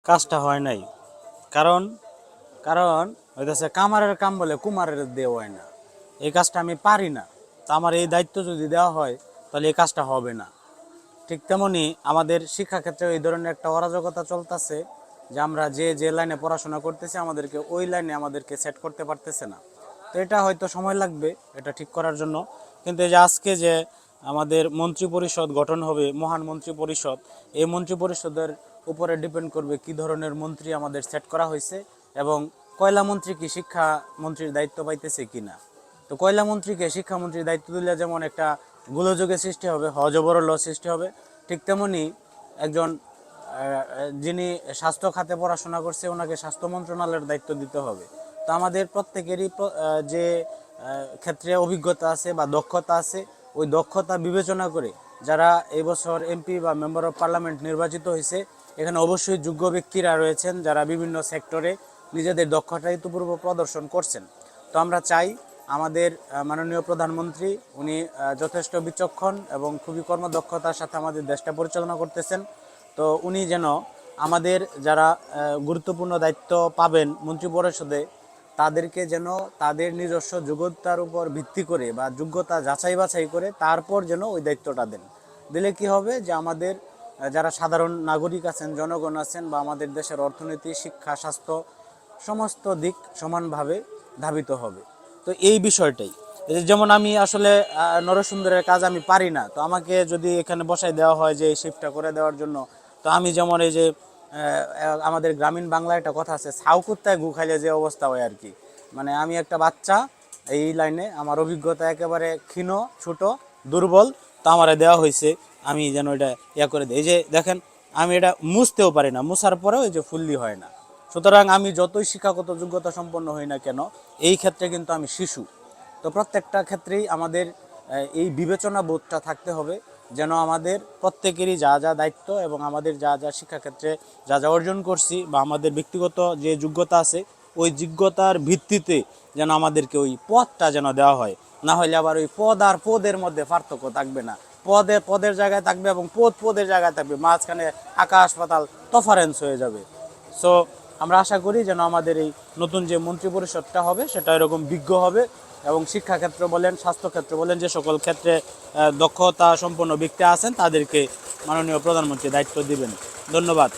কাজটা হয় নাই। কারণ কারণ হইতেছে কামারের কাম বলে কুমারের দেওয়া হয় না। এই কাজটা আমি পারি না। তা আমার এই দায়িত্ব যদি দেওয়া হয় তাহলে এই কাজটা হবে না। ঠিক তেমনি আমাদের শিক্ষাক্ষেত্রে এই ধরনের একটা অরাজকতা চলতেছে যে আমরা যে লাইনে পড়াশোনা করতেছি আমাদেরকে ওই লাইনে আমাদেরকে সেট করতে পারতেছে না। তো এটা হয়তো সময় লাগবে এটা ঠিক করার জন্য। কিন্তু এই যে আজকে যে আমাদের মন্ত্রী পরিষদ গঠন হবে, মহান মন্ত্রী পরিষদ, এই মন্ত্রী পরিষদের উপরে ডিপেন্ড করবে কি ধরনের মন্ত্রী আমাদের সেট করা হয়েছে এবং কয়লা মন্ত্রী কি শিক্ষা মন্ত্রীর দায়িত্ব পাইতেছে কিনা। তো কয়লা মন্ত্রীকে শিক্ষামন্ত্রীর দায়িত্ব দিলে যেমন একটা গোলযোগের সৃষ্টি হবে, হজবরল সৃষ্টি হবে, ঠিক তেমনি একজন যিনি স্বাস্থ্য খাতে পড়াশোনা করছে ওনাকে স্বাস্থ্য মন্ত্রণালয়ের দায়িত্ব দিতে হবে। তো আমাদের প্রত্যেকেরই যে ক্ষেত্রে অভিজ্ঞতা আছে বা দক্ষতা আছে ওই দক্ষতা বিবেচনা করে যারা এই বছর এমপি বা মেম্বার অফ পার্লামেন্ট নির্বাচিত হয়েছে এখানে অবশ্যই যোগ্য ব্যক্তিরা রয়েছেন যারা বিভিন্ন সেক্টরে নিজেদের দক্ষতা ইতিপূর্বে প্রদর্শন করছেন। তো আমরা চাই আমাদের মাননীয় প্রধানমন্ত্রী উনি যথেষ্ট বিচক্ষণ এবং খুবই কর্মদক্ষতার সাথে আমাদের দেশটা পরিচালনা করতেছেন। তো উনি যেন আমাদের যারা গুরুত্বপূর্ণ দায়িত্ব পাবেন মন্ত্রী পরিষদে তাদেরকে যেন তাদের নিজস্ব যোগ্যতার উপর ভিত্তি করে বা যোগ্যতা যাচাই বাছাই করে তারপর যেন ওই দায়িত্বটা দেন। দিলে কি হবে যে আমাদের যারা সাধারণ নাগরিক আছেন, জনগণ আছেন বা আমাদের দেশের অর্থনীতি, শিক্ষা, স্বাস্থ্য সমস্ত দিক সমানভাবে ধাবিত হবে। তো এই বিষয়টাই যেমন আমি আসলে নরসুন্দরের কাজ আমি পারি না, তো আমাকে যদি এখানে বসাই দেওয়া হয় যে এই শিফটটা করে দেওয়ার জন্য, তো আমি যেমন এই যে আমাদের গ্রামীণ বাংলায় একটা কথা আছে, ছাউ কুত্তায় গু খাইলে যে অবস্থা হয় আর কি। মানে আমি একটা বাচ্চা এই লাইনে, আমার অভিজ্ঞতা একেবারে ক্ষীণ, ছোট, দুর্বল, তো আমারে দেওয়া হয়েছে আমি যেন এটা করে দিই। এই যে দেখেন আমি এটা মুছতেও পারি না, মুছার পরেও এই যে ফুললি হয় না। সুতরাং আমি যতই শিক্ষাগত যোগ্যতা সম্পন্ন হই না কেন এই ক্ষেত্রে কিন্তু আমি শিশু। তো প্রত্যেকটা ক্ষেত্রেই আমাদের এই বিবেচনা বোধটা থাকতে হবে যেন আমাদের প্রত্যেকেরই যা যা দায়িত্ব এবং আমাদের যা যা শিক্ষাক্ষেত্রে যা যা অর্জন করছি বা আমাদের ব্যক্তিগত যে যোগ্যতা আছে ওই যোগ্যতার ভিত্তিতে যেন আমাদেরকে ওই পদটা যেন দেওয়া হয়। না হলে আবার ওই পদ আর পদের মধ্যে পার্থক্য থাকবে না, পদের জায়গায় থাকবে এবং পদের জায়গায় থাকবে, মাঝখানে আকাশ পাতাল তফারেন্স হয়ে যাবে। সো আমরা আশা করি যেন আমাদের এই নতুন যে মন্ত্রী পরিষদটা হবে সেটা এরকম বিজ্ঞ হবে এবং শিক্ষাক্ষেত্র বলেন, স্বাস্থ্যক্ষেত্র বলেন, যে সকল ক্ষেত্রে দক্ষতা সম্পন্ন ব্যক্তি আছেন তাদেরকে মাননীয় প্রধানমন্ত্রী দায়িত্ব দিবেন। ধন্যবাদ।